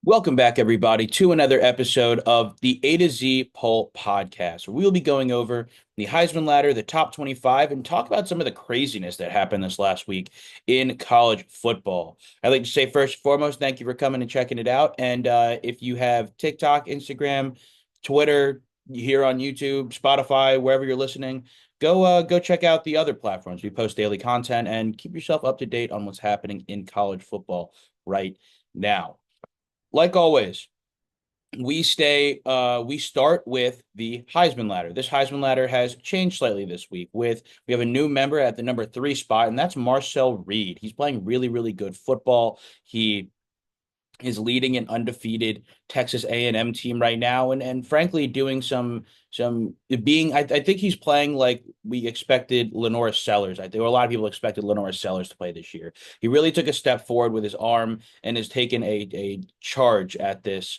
Welcome back, everybody, to another episode of the A to Z Poll Podcast, where we will be going over the Heisman ladder, the top 25, and talk about some of the craziness that happened this last week in college football. I'd like to say, first and foremost, thank you for coming and checking it out. And if you have TikTok, Instagram, Twitter, here on YouTube, Spotify, wherever you're listening, go check out the other platforms. We post daily content and keep yourself up to date on what's happening in college football right now. Like always, we start with the Heisman ladder. This Heisman ladder has changed slightly this week with we have a new member at the number 3 spot, and that's Marcel Reed. He's playing really, really good football. He is leading an undefeated Texas A&M team right now, and frankly doing some being I think he's playing like we expected Lenore Sellers. I think a lot of people expected Lenore Sellers to play this year. He really took a step forward with his arm and has taken a charge at this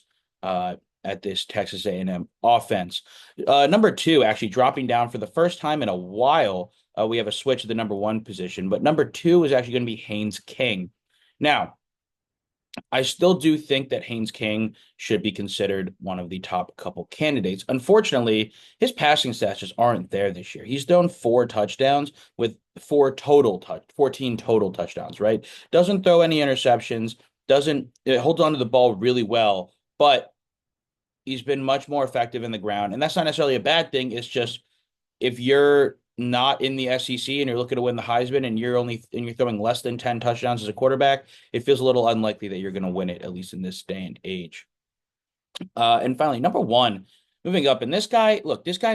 Texas A&M offense. Number 2 actually dropping down for the first time in a while. We have a switch at the number 1 position, but number 2 is actually going to be Haynes King. Now, I still do think that Haynes King should be considered one of the top couple candidates. Unfortunately, his passing stats just aren't there this year. He's thrown 4 touchdowns with 14 total touchdowns, right? Doesn't throw any interceptions, doesn't it holds onto the ball really well, but he's been much more effective in the ground. And that's not necessarily a bad thing. It's just if you're not in the SEC and you're looking to win the Heisman and you're throwing less than 10 touchdowns as a quarterback, it feels a little unlikely that you're going to win it, at least in this day and age. And finally, number 1, moving up, and this guy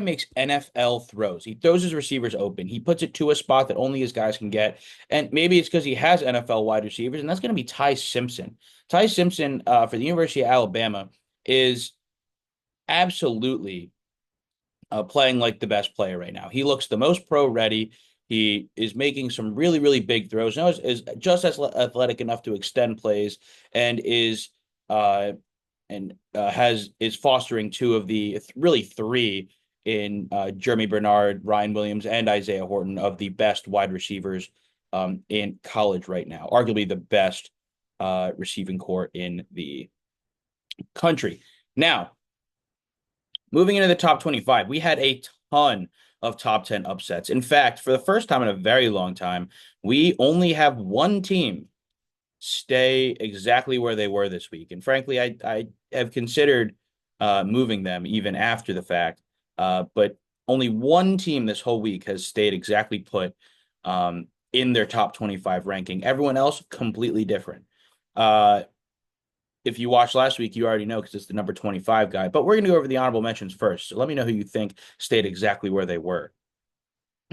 makes NFL throws. He throws his receivers open. He puts it to a spot that only his guys can get. And maybe it's because he has NFL wide receivers, and that's going to be Ty Simpson. Ty Simpson for the University of Alabama is absolutely playing like the best player right now. He looks the most pro ready. He is making some really, really big throws. Now is just as athletic enough to extend plays and has is fostering two of the really three in Jeremy Bernard, Ryan Williams, and Isaiah Horton of the best wide receivers in college right now. Arguably the best receiving core in the country. Now, moving into the top 25, we had a ton of top 10 upsets. In fact, for the first time in a very long time, we only have one team stay exactly where they were this week. And frankly, I have considered moving them even after the fact. But only one team this whole week has stayed exactly put in their top 25 ranking. Everyone else completely different. If you watched last week, you already know because it's the number 25 guy. But we're going to go over the honorable mentions first. So let me know who you think stayed exactly where they were.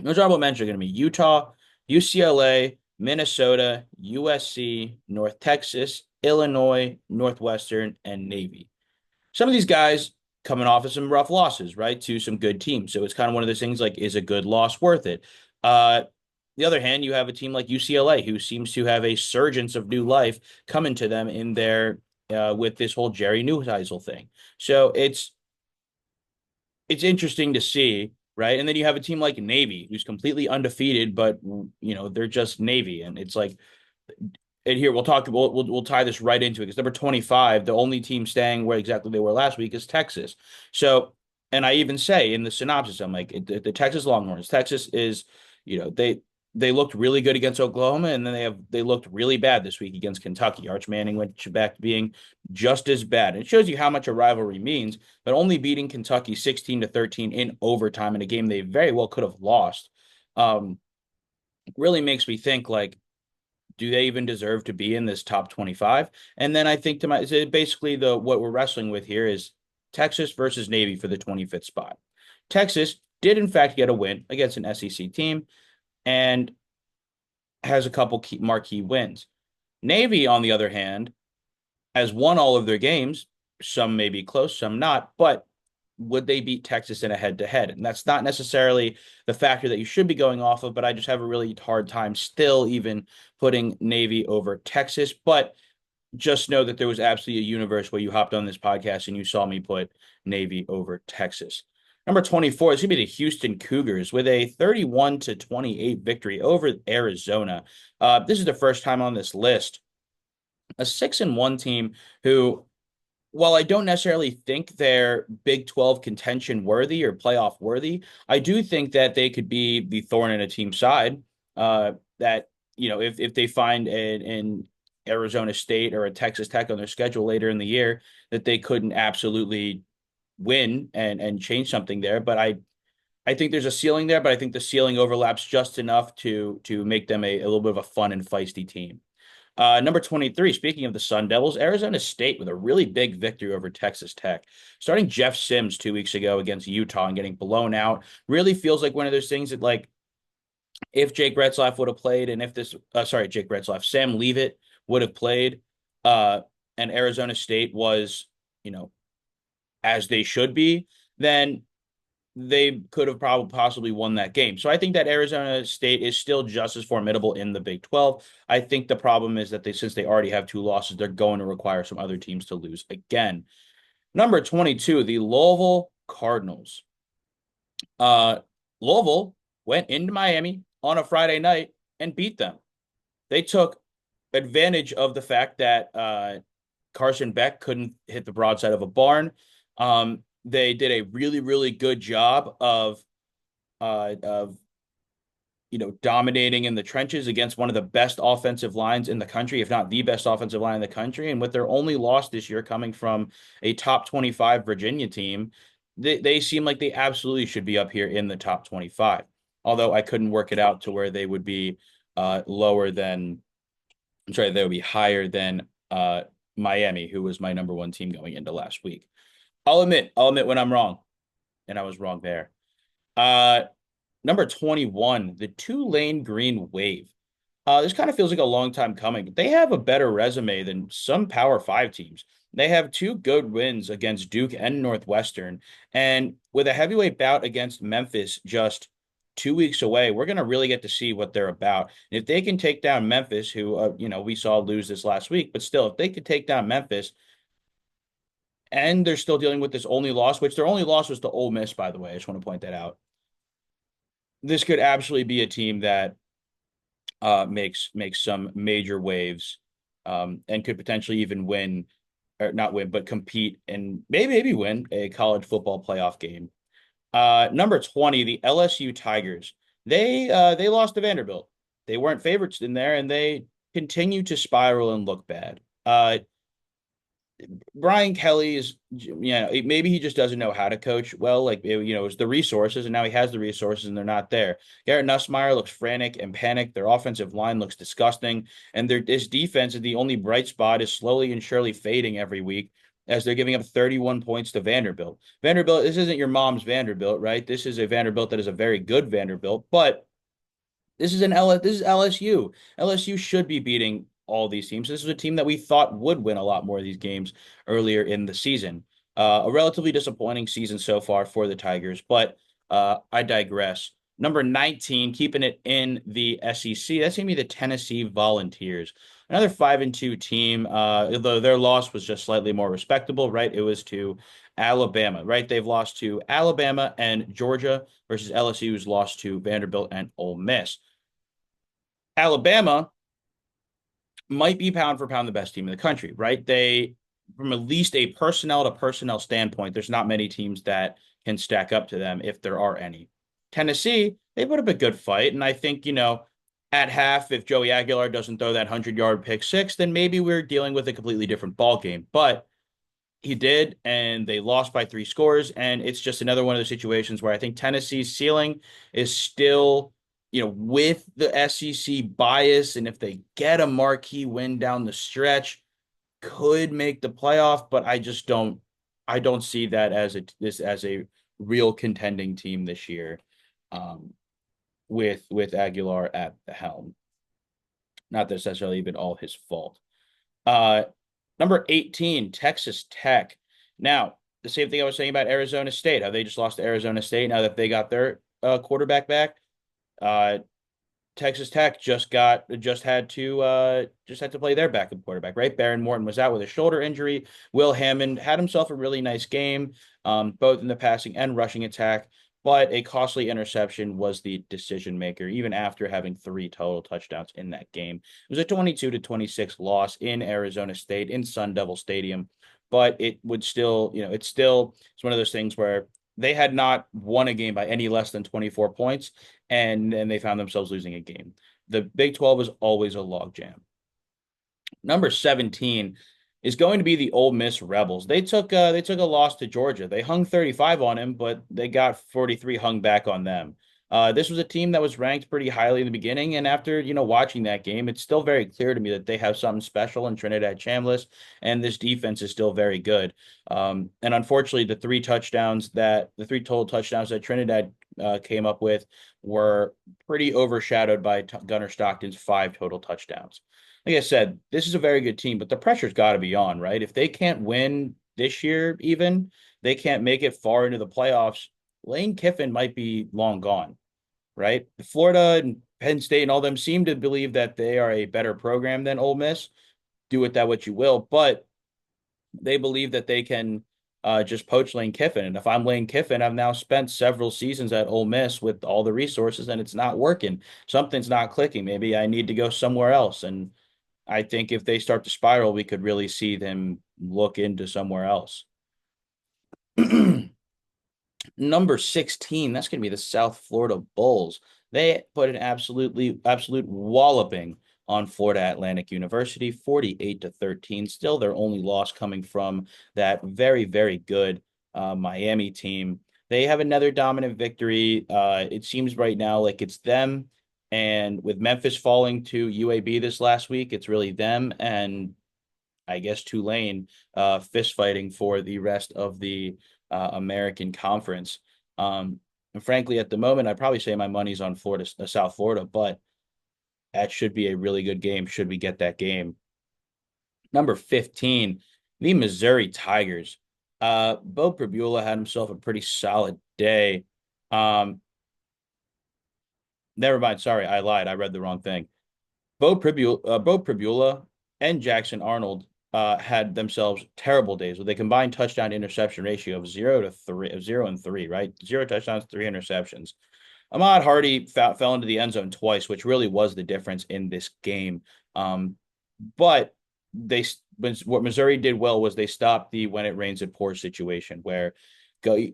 Those honorable mentions are going to be Utah, UCLA, Minnesota, USC, North Texas, Illinois, Northwestern, and Navy. Some of these guys coming off of some rough losses, right, to some good teams. So it's kind of one of those things like, is a good loss worth it? The other hand, you have a team like UCLA who seems to have a surgence of new life coming to them in their with this whole Jerry Neuheisel thing. So it's interesting to see, right? And then you have a team like Navy who's completely undefeated, but they're just Navy, and it's like, and here we'll tie this right into it because number 25, the only team staying where exactly they were last week is Texas. So, and I even say in the synopsis, I'm like the Texas Longhorns. Texas is, they looked really good against Oklahoma, and then they looked really bad this week against Kentucky. Arch Manning went back to being just as bad. It shows you how much a rivalry means, but only beating Kentucky 16-13 in overtime in a game they very well could have lost. Really makes me think, like, do they even deserve to be in this top 25? And then I think basically what we're wrestling with here is Texas versus Navy for the 25th spot. Texas did in fact get a win against an SEC team and has a couple marquee wins. Navy, on the other hand, has won all of their games. Some may be close, some not, but would they beat Texas in a head-to-head? And that's not necessarily the factor that you should be going off of, but I just have a really hard time still even putting Navy over Texas. But just know that there was absolutely a universe where you hopped on this podcast and you saw me put Navy over Texas. Number 24 is going to be the Houston Cougars with a 31-28 victory over Arizona. This is the first time on this list. A 6-1 team who while I don't necessarily think they're Big 12 contention worthy or playoff worthy, I do think that they could be the thorn in a team's side. That, if they find an Arizona State or a Texas Tech on their schedule later in the year, that they couldn't absolutely win and change something there. But I think there's a ceiling there, but I think the ceiling overlaps just enough to make them a little bit of a fun and feisty team. Number 23, speaking of the Sun Devils, Arizona State with a really big victory over Texas Tech. Starting Jeff Sims 2 weeks ago against Utah and getting blown out really feels like one of those things that, like, if Jake Retzlaff would have played, and if Jake Retzlaff, Sam Leavitt would have played, uh, and Arizona State was, you know, as they should be, then they could have probably possibly won that game. So I think that Arizona State is still just as formidable in the Big 12. I think the problem is that since they already have two losses, they're going to require some other teams to lose again. Number 22, the Louisville Cardinals. Uh, Louisville went into Miami on a Friday night and beat them. They took advantage of the fact that Carson Beck couldn't hit the broadside of a barn. They did a really, really good job of dominating in the trenches against one of the best offensive lines in the country, if not the best offensive line in the country. And with their only loss this year coming from a top 25 Virginia team, they seem like they absolutely should be up here in the top 25. Although I couldn't work it out to where they would be lower than, I'm sorry, they would be higher than Miami, who was my number one team going into last week. I'll admit when I'm wrong, and I was wrong there. Uh, Number 21, the Tulane Green Wave. This kind of feels like a long time coming. They have a better resume than some Power Five teams. They have two good wins against Duke and Northwestern. And with a heavyweight bout against Memphis just 2 weeks away, we're going to really get to see what they're about. And if they can take down Memphis, who, we saw lose this last week, but still, if they could take down Memphis, and they're still dealing with this only loss, which their only loss was to Ole Miss, by the way. I just want to point that out. This could absolutely be a team that makes some major waves, and could potentially even win, or not win, but compete and maybe win a college football playoff game. Number 20, the LSU Tigers. They lost to Vanderbilt. They weren't favorites in there, and they continue to spiral and look bad. Brian Kelly is, maybe he just doesn't know how to coach well. Like, it's the resources, and now he has the resources, and they're not there. Garrett Nussmeier looks frantic and panicked. Their offensive line looks disgusting, and this defense is the only bright spot, is slowly and surely fading every week as they're giving up 31 points to Vanderbilt. Vanderbilt, this isn't your mom's Vanderbilt, right? This is a Vanderbilt that is a very good Vanderbilt, but this is LSU. LSU should be beating all these teams. This is a team that we thought would win a lot more of these games earlier in the season. A relatively disappointing season so far for the Tigers, but I digress. Number 19, keeping it in the SEC. That's going to be the Tennessee Volunteers. Another 5-2 team, although their loss was just slightly more respectable, right? It was to Alabama, right? They've lost to Alabama and Georgia versus LSU's lost to Vanderbilt and Ole Miss. Alabama might be pound for pound the best team in the country, right? From at least a personnel to personnel standpoint, there's not many teams that can stack up to them if there are any. Tennessee, they put up a good fight. And I think, at half, if Joey Aguilar doesn't throw that 100-yard pick six, then maybe we're dealing with a completely different ball game. But he did, and they lost by 3 scores. And it's just another one of those situations where I think Tennessee's ceiling is still, with the SEC bias, and if they get a marquee win down the stretch, could make the playoff. But I don't see that as a real contending team this year, with Aguilar at the helm. Not that it's necessarily even all his fault. Uh, Number 18, Texas Tech. Now, the same thing I was saying about Arizona State, how they just lost to Arizona State now that they got their quarterback back. Uh, Texas Tech just had to play their backup quarterback, right? Baron Morton was out with a shoulder injury. Will Hammond had himself a really nice game, both in the passing and rushing attack, but a costly interception was the decision maker, even after having 3 total touchdowns in that game. It was a 22-26 loss in Arizona State in Sun Devil Stadium but it would still, it's one of those things where they had not won a game by any less than 24 points, and they found themselves losing a game. The Big 12 is always a logjam. Number 17 is going to be the Ole Miss Rebels. They took a loss to Georgia. They hung 35 on him, but they got 43 hung back on them. This was a team that was ranked pretty highly in the beginning, and after watching that game, it's still very clear to me that they have something special in Trinidad Chambliss, and this defense is still very good. And unfortunately, the three total touchdowns that Trinidad came up with were pretty overshadowed by Gunnar Stockton's five total touchdowns. Like I said, this is a very good team, but the pressure's got to be on, right? If they can't win this year, even they can't make it far into the playoffs, Lane Kiffin might be long gone, right? Florida and Penn State and all them seem to believe that they are a better program than Ole Miss. Do with that what you will, but they believe that they can just poach Lane Kiffin. And if I'm Lane Kiffin, I've now spent several seasons at Ole Miss with all the resources, and it's not working. Something's not clicking. Maybe I need to go somewhere else. And I think if they start to spiral, we could really see them look into somewhere else. Number 16, that's going to be the South Florida Bulls. They put an absolute walloping on Florida Atlantic University, 48-13. Still their only loss coming from that very, very good Miami team. They have another dominant victory. It seems right now like it's them. And with Memphis falling to UAB this last week, it's really them and I guess Tulane fist fighting for the rest of the American Conference. And frankly, at the moment, I'd probably say my money's on Florida, South Florida, but that should be a really good game. Should we get that game? Number 15, the Missouri Tigers. Bo Pribula had himself a pretty solid day. Never mind. Sorry, I lied. I read the wrong thing. Bo Pribula and Jackson Arnold had themselves terrible days with a combined touchdown interception ratio of 0 and 3, right? Zero touchdowns, three interceptions. Ahmad Hardy fell into the end zone twice, which really was the difference in this game. But they what Missouri did well was they stopped the when it rains it pours situation where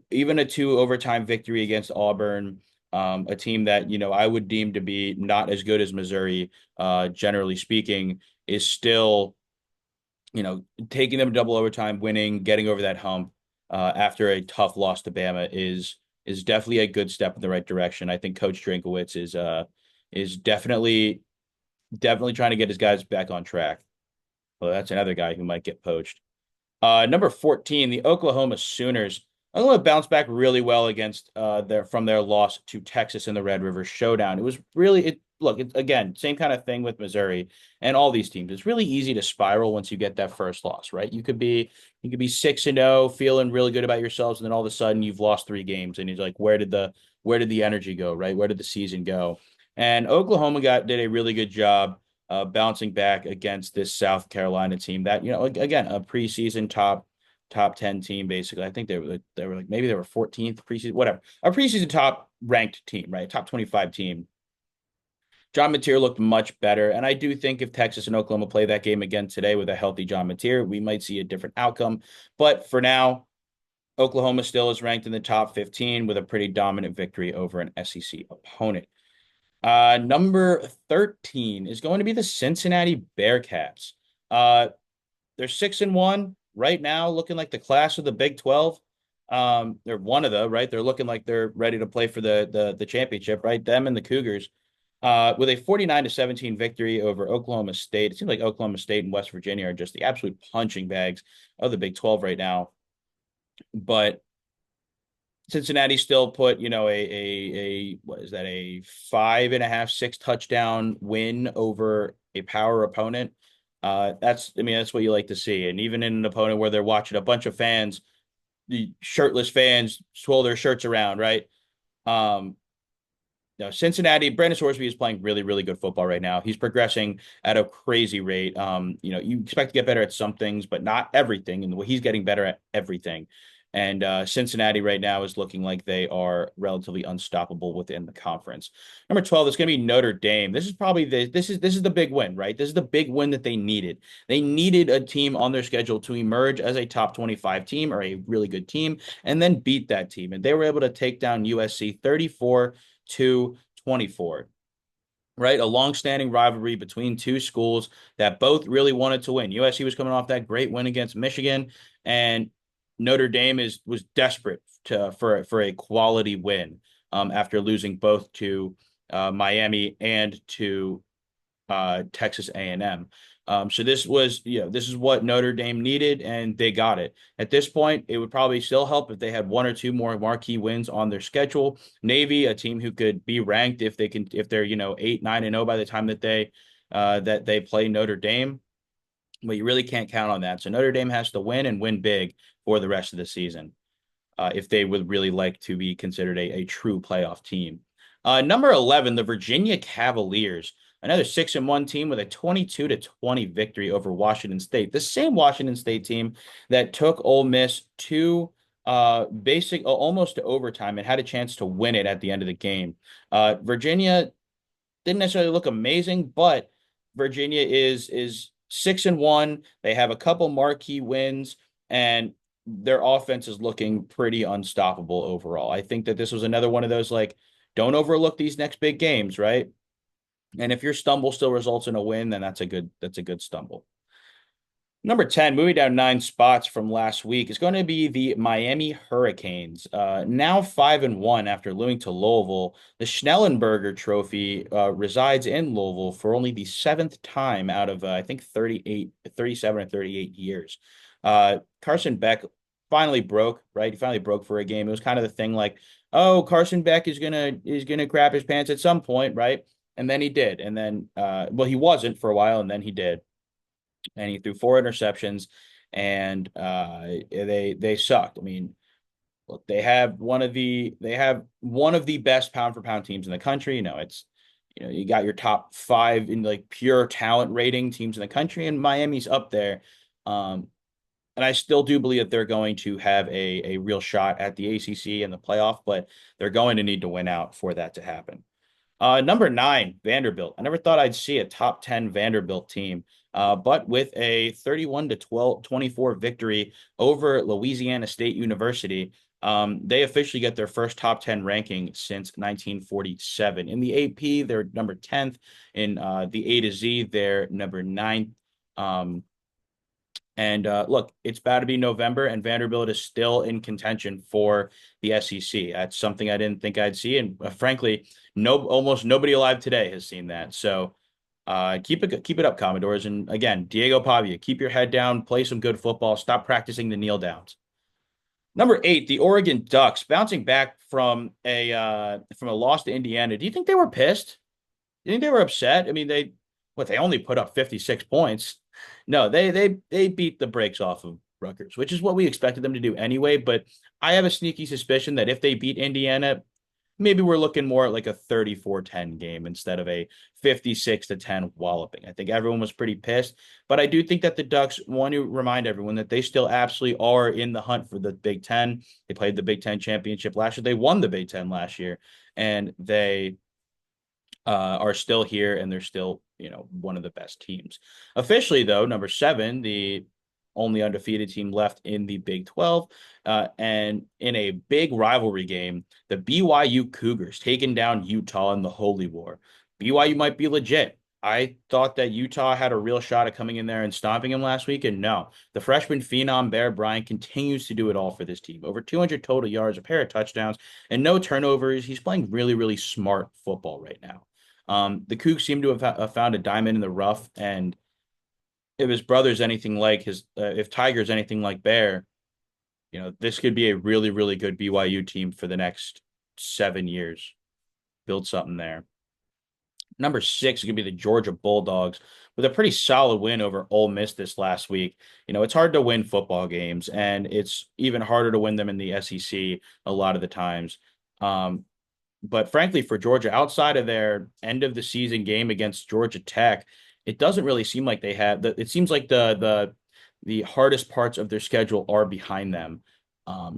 even a two overtime victory against Auburn, a team that I would deem to be not as good as Missouri, generally speaking, is still taking them double overtime, winning, getting over that hump after a tough loss to Bama is definitely a good step in the right direction. I think Coach Drinkowitz is definitely trying to get his guys back on track. Well, that's another guy who might get poached. Number 14, the Oklahoma Sooners. Oklahoma bounced back really well against their loss to Texas in the Red River Showdown. It was really look, again, same kind of thing with Missouri and all these teams. It's really easy to spiral once you get that first loss, right? You could be 6-0, feeling really good about yourselves, and then all of a sudden you've lost three games, and you're like, where did the energy go, right? Where did the season go? And Oklahoma did a really good job bouncing back against this South Carolina team that, again, a preseason top 10 team, basically. I think they were like, maybe they were 14th preseason, whatever. A preseason top ranked team, right? Top 25 team. John Mateer looked much better. And I do think if Texas and Oklahoma play that game again today with a healthy John Mateer, we might see a different outcome. But for now, Oklahoma still is ranked in the top 15 with a pretty dominant victory over an SEC opponent. Number 13 is going to be the Cincinnati Bearcats. They're 6-1 right now, looking like the class of the Big 12. They're one of the, right? They're looking like they're ready to play for the championship, right? Them and the Cougars. With a 49-17 victory over Oklahoma State. It seems like Oklahoma State and West Virginia are just the absolute punching bags of the Big 12 right now. But Cincinnati still put, what is that, a 5.5, 6 touchdown win over a power opponent. That's what you like to see. And even in an opponent where they're watching a bunch of fans, the shirtless fans swirl their shirts around, right? Cincinnati, Brandon Sorsby is playing really, really good football right now. He's progressing at a crazy rate. You expect to get better at some things, but not everything. And he's getting better at everything. And Cincinnati right now is looking like they are relatively unstoppable within the conference. Number 12 is going to be Notre Dame. This is probably this is the big win, right? This is the big win that they needed. They needed a team on their schedule to emerge as a top 25 team or a really good team and then beat that team. And they were able to take down USC 34-24, right? A long-standing rivalry between two schools that both really wanted to win. USC was coming off that great win against Michigan, and Notre Dame was desperate for a quality win after losing both to Miami and to Texas A&M. So this is what Notre Dame needed, and they got it. At this point, it would probably still help if they had one or two more marquee wins on their schedule. Navy, a team who could be ranked if they're 8, 9, and 0 by the time that they play Notre Dame, but you really can't count on that. So Notre Dame has to win and win big for the rest of the season if they would really like to be considered a true playoff team. Number 11, the Virginia Cavaliers, another 6-1 team with a 22-20 victory over Washington State. The same Washington State team that took Ole Miss to almost to overtime and had a chance to win it at the end of the game. Virginia didn't necessarily look amazing, but Virginia is 6-1. They have a couple marquee wins, and their offense is looking pretty unstoppable overall. I think that this was another one of those like, don't overlook these next big games, right? And if your stumble still results in a win, then that's a good stumble. Number 10, moving down 9 spots from last week, is going to be the Miami Hurricanes. Now 5-1 after losing to Louisville. The Schnellenberger Trophy resides in Louisville for only the seventh time out of, I think, 37 or 38 years. Carson Beck finally broke, right? He finally broke for a game. It was kind of the thing like, oh, Carson Beck is gonna crap his pants at some point, right? And then he did. And then, well, he wasn't for a while, and then he did, and he threw 4 interceptions, and they sucked. I mean, look, they have one of the best pound for pound teams in the country. You got your top 5 in like pure talent rating teams in the country, and Miami's up there. And I still do believe that they're going to have a real shot at the ACC and the playoff, but they're going to need to win out for that to happen. Number 9, Vanderbilt. I never thought I'd see a top 10 Vanderbilt team, but with a 31-24 victory over Louisiana State University, they officially get their first top 10 ranking since 1947. In the AP, they're number 10th. In the A to Z, they're number 9th. And look, it's about to be November, and Vanderbilt is still in contention for the SEC. That's something I didn't think I'd see, and frankly, almost nobody alive today has seen that. So keep it up, Commodores. And again, Diego Pavia, keep your head down, play some good football, stop practicing the kneel downs. Number 8, the Oregon Ducks, bouncing back from a loss to Indiana. Do you think they were pissed? You think they were upset? I mean, they only put up 56 points. No, they beat the brakes off of Rutgers, which is what we expected them to do anyway. But I have a sneaky suspicion that if they beat Indiana, maybe we're looking more at like a 34-10 game instead of a 56-10 walloping. I think everyone was pretty pissed, but I do think that the Ducks want to remind everyone that they still absolutely are in the hunt for the Big Ten. They played the Big Ten championship last year. They won the Big Ten last year, and they are still here, and they're still, one of the best teams. Officially, though, number 7, the only undefeated team left in the Big 12, and in a big rivalry game, the BYU Cougars taking down Utah in the Holy War. BYU might be legit. I thought that Utah had a real shot at coming in there and stomping him last week, and no. The freshman phenom Bear Bryant continues to do it all for this team. Over 200 total yards, a pair of touchdowns, and no turnovers. He's playing really, really smart football right now. The Cougs seem to have found a diamond in the rough, and if his brother's anything like if Tiger's anything like Bear, this could be a really, really good BYU team for the next 7 years. Build something there. Number 6 is going to be the Georgia Bulldogs with a pretty solid win over Ole Miss this last week. It's hard to win football games, and it's even harder to win them in the SEC a lot of the times. But frankly, for Georgia, outside of their end of the season game against Georgia Tech, it doesn't really seem like they have. It seems like the hardest parts of their schedule are behind them.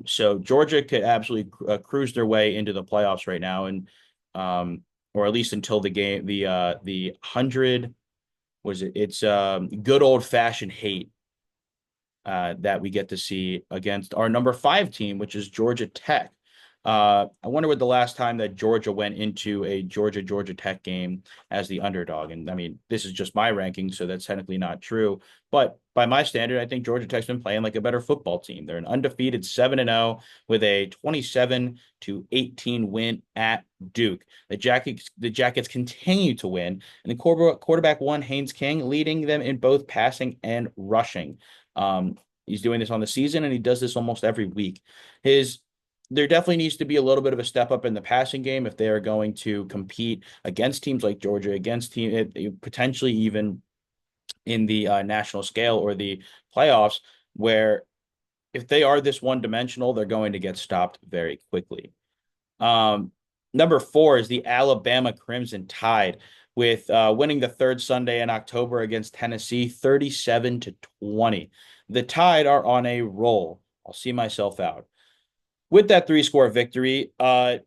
So Georgia could absolutely cruise their way into the playoffs right now, and or at least until the game, the 100 was it? It's good old fashioned hate that we get to see against our number five team, which is Georgia Tech. I wonder what the last time that Georgia went into a Georgia Tech game as the underdog. And I mean, this is just my ranking, so that's technically not true. But by my standard, I think Georgia Tech's been playing like a better football team. They're an undefeated 7-0 with a 27-18 win at Duke. The Jackets continue to win, and the quarterback one, Haynes King, leading them in both passing and rushing. He's doing this on the season, and he does this almost every week. His There definitely needs to be a little bit of a step up in the passing game if they are going to compete against teams like Georgia, against potentially even in the national scale or the playoffs, where if they are this one dimensional, they're going to get stopped very quickly. Um, Number four is the Alabama Crimson Tide with winning the third Sunday in October against Tennessee, 37-20. The Tide are on a roll. I'll see myself out. With that three-score victory, Ty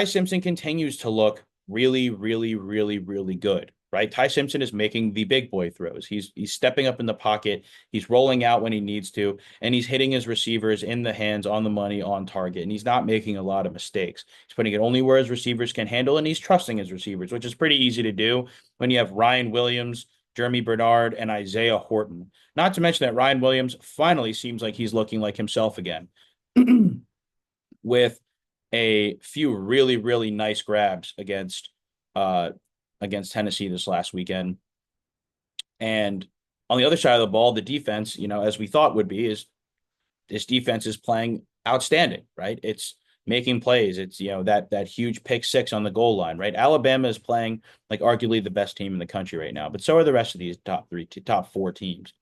Simpson continues to look really, really, really, really good, right? Ty Simpson is making the big boy throws. He's stepping up in the pocket. He's rolling out when he needs to, and he's hitting his receivers in the hands, on the money, on target, and he's not making a lot of mistakes. He's putting it only where his receivers can handle, and he's trusting his receivers, which is pretty easy to do when you have Ryan Williams, Jeremy Bernard, and Isaiah Horton. Not to mention that Ryan Williams finally seems like he's looking like himself again. With a few really, really nice grabs uh against Tennessee this last weekend. And on the other side of the ball, the defense, as we thought would be, is this defense is playing outstanding, right? It's making plays. It's, that huge pick six on the goal line, right? Alabama is playing like arguably the best team in the country right now, but so are the rest of these top four teams.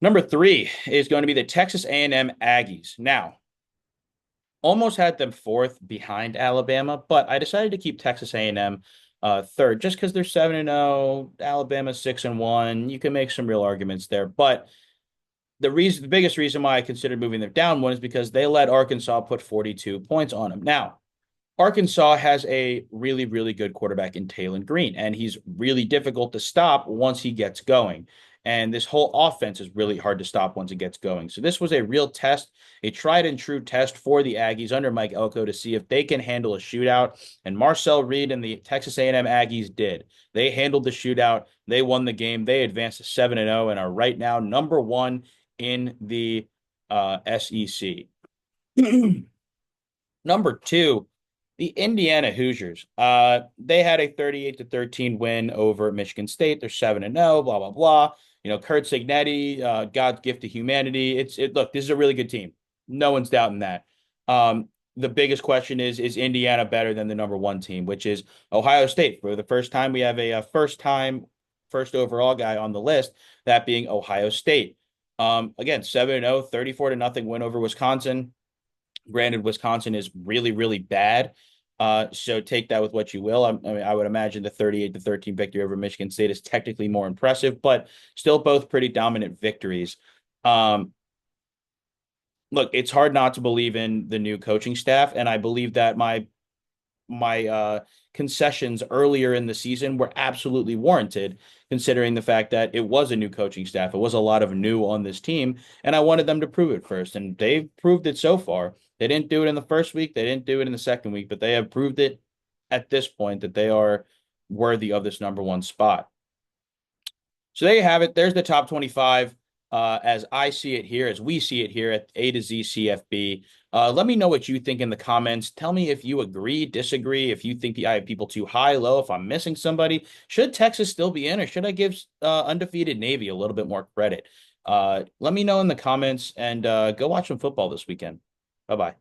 Number three is going to be the Texas A&M Aggies. Now, almost had them fourth behind Alabama, but I decided to keep Texas A&M third just because they're 7-0, Alabama 6-1. You can make some real arguments there, but the biggest reason why I considered moving them down one is because they let Arkansas put 42 points on them. Now, Arkansas has a really, really good quarterback in Taylor Green, and he's really difficult to stop once he gets going. And this whole offense is really hard to stop once it gets going. So this was a real test, a tried and true test for the Aggies under Mike Elko to see if they can handle a shootout. And Marcel Reed and the Texas A&M Aggies did. They handled the shootout. They won the game. They advanced to 7-0 and are right now number one in the SEC. Number two, the Indiana Hoosiers. They had a 38-13 win over Michigan State. They're 7-0, blah, blah, blah. Kurt Signetti, God's gift to humanity. Look, this is a really good team. No one's doubting that. The biggest question is Indiana better than the number one team, which is Ohio State? For the first time, we have a first overall guy on the list, that being Ohio State. Again, 7-0, 34-0 win over Wisconsin. Granted, Wisconsin is really, really bad. So take that with what you will. I would imagine the 38-13 victory over Michigan State is technically more impressive, but still both pretty dominant victories. Look, it's hard not to believe in the new coaching staff, and I believe that my concessions earlier in the season were absolutely warranted, considering the fact that it was a new coaching staff. It was a lot of new on this team, and I wanted them to prove it first, and they've proved it so far. They didn't do it in the first week, they didn't do it in the second week, but they have proved it at this point that they are worthy of this number one spot. So there you have it. There's the top 25 as I see it here, as we see it here at A to Z CFB. Let me know what you think in the comments. Tell me if you agree, disagree, if you think I have people too high, low, if I'm missing somebody. Should Texas still be in, or should I give undefeated Navy a little bit more credit? Let me know in the comments, and go watch some football this weekend. Bye-bye.